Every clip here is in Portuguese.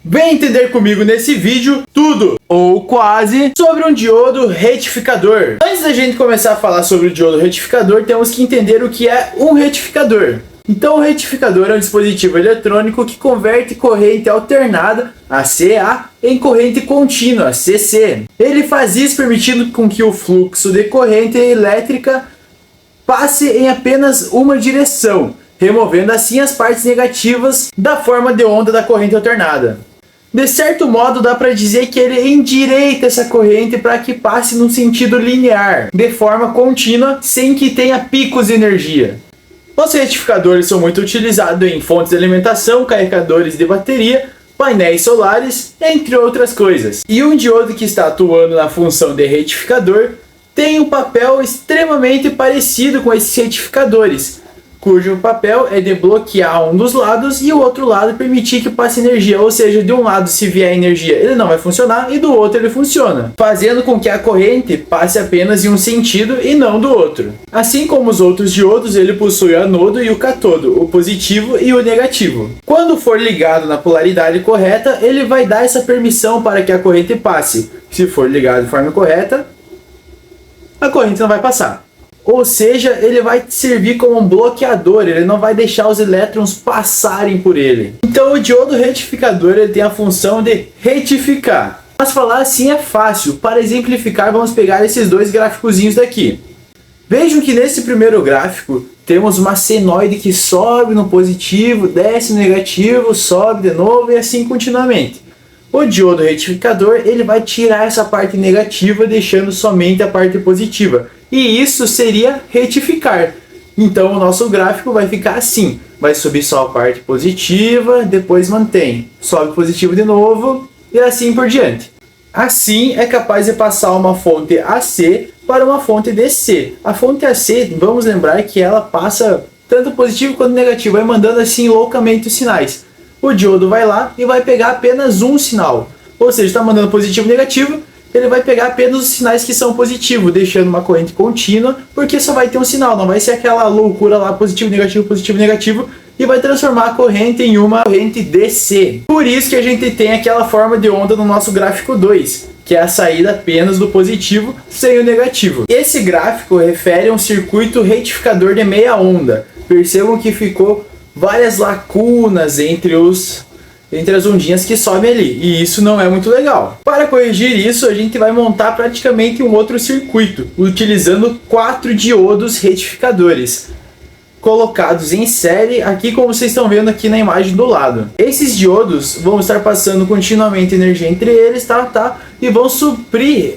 Vem entender comigo nesse vídeo tudo, ou quase, sobre um diodo retificador. Antes da gente começar a falar sobre o diodo retificador, temos que entender o que é um retificador. Então o retificador é um dispositivo eletrônico que converte corrente alternada, ACA, em corrente contínua, CC. Ele faz isso permitindo com que o fluxo de corrente elétrica passe em apenas uma direção, removendo assim as partes negativas da forma de onda da corrente alternada. De certo modo, dá para dizer que ele endireita essa corrente para que passe num sentido linear, de forma contínua, sem que tenha picos de energia. Os retificadores são muito utilizados em fontes de alimentação, carregadores de bateria, painéis solares, entre outras coisas. E um diodo que está atuando na função de retificador tem um papel extremamente parecido com esses retificadores, cujo papel é de bloquear um dos lados e o outro lado permitir que passe energia, ou seja, de um lado se vier energia ele não vai funcionar e do outro ele funciona, fazendo com que a corrente passe apenas em um sentido e não do outro. Assim como os outros diodos, ele possui o anodo e o cátodo, o positivo e o negativo. Quando for ligado na polaridade correta, ele vai dar essa permissão para que a corrente passe. Se for ligado de forma correta, a corrente não vai passar. Ou seja, ele vai servir como um bloqueador, ele não vai deixar os elétrons passarem por ele. Então o diodo retificador ele tem a função de retificar. Mas falar assim é fácil. Para exemplificar, vamos pegar esses dois gráficozinhos daqui. Vejam que nesse primeiro gráfico temos uma senoide que sobe no positivo, desce no negativo, sobe de novo e assim continuamente. O diodo retificador ele vai tirar essa parte negativa, deixando somente a parte positiva. E isso seria retificar. Então o nosso gráfico vai ficar assim. Vai subir só a parte positiva, depois mantém. Sobe positivo de novo e assim por diante. Assim é capaz de passar uma fonte AC para uma fonte DC. A fonte AC, vamos lembrar que ela passa tanto positivo quanto negativo, vai mandando assim loucamente os sinais. O diodo vai lá e vai pegar apenas um sinal. Ou seja, está mandando positivo e negativo, ele vai pegar apenas os sinais que são positivos, deixando uma corrente contínua, porque só vai ter um sinal, não vai ser aquela loucura lá, positivo, negativo, e vai transformar a corrente em uma corrente DC. Por isso que a gente tem aquela forma de onda no nosso gráfico 2, que é a saída apenas do positivo sem o negativo. Esse gráfico refere a um circuito retificador de meia onda. Percebam que ficou várias lacunas entre as ondinhas que sobem ali, e isso não é muito legal. Para corrigir isso, a gente vai montar praticamente um outro circuito, utilizando 4 diodos retificadores, colocados em série, aqui como vocês estão vendo aqui na imagem do lado. Esses diodos vão estar passando continuamente energia entre eles, e vão suprir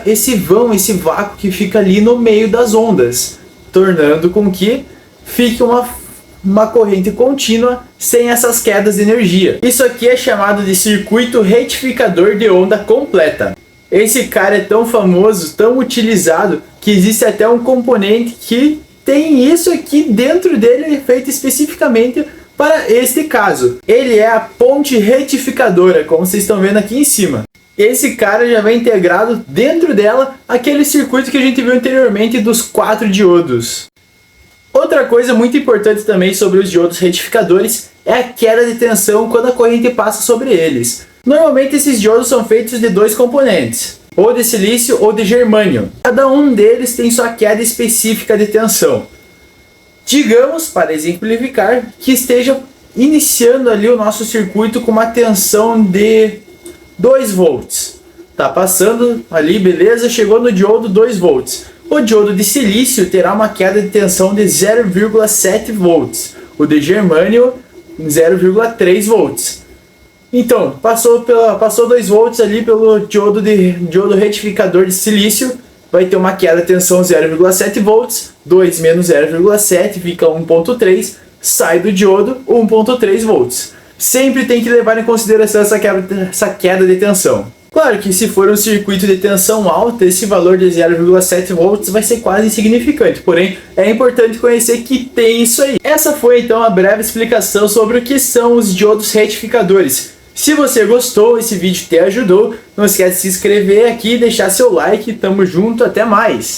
esse vão, esse vácuo que fica ali no meio das ondas, tornando com que fique uma corrente contínua sem essas quedas de energia. Isso aqui é chamado de circuito retificador de onda completa. Esse cara é tão famoso, tão utilizado, que existe até um componente que tem isso aqui dentro dele, feito especificamente para este caso. Ele é a ponte retificadora, como vocês estão vendo aqui em cima. Esse cara já vem integrado dentro dela aquele circuito que a gente viu anteriormente dos 4 diodos. Outra coisa muito importante também sobre os diodos retificadores é a queda de tensão quando a corrente passa sobre eles. Normalmente esses diodos são feitos de 2 componentes, ou de silício ou de germânio. Cada um deles tem sua queda específica de tensão. Digamos, para exemplificar, que esteja iniciando ali o nosso circuito com uma tensão de 2 volts. Tá passando ali, beleza, chegou no diodo 2 volts. O diodo de silício terá uma queda de tensão de 0,7 volts, o de germânio 0,3 volts. Então, passou 2 volts ali pelo diodo retificador de silício, vai ter uma queda de tensão 0,7 volts, 2 menos 0,7 fica 1,3, sai do diodo 1,3 volts. Sempre tem que levar em consideração essa queda de tensão. Claro que se for um circuito de tensão alta, esse valor de 0,7 volts vai ser quase insignificante, porém é importante conhecer que tem isso aí. Essa foi então a breve explicação sobre o que são os diodos retificadores. Se você gostou, esse vídeo te ajudou, não esquece de se inscrever aqui e deixar seu like, tamo junto, até mais!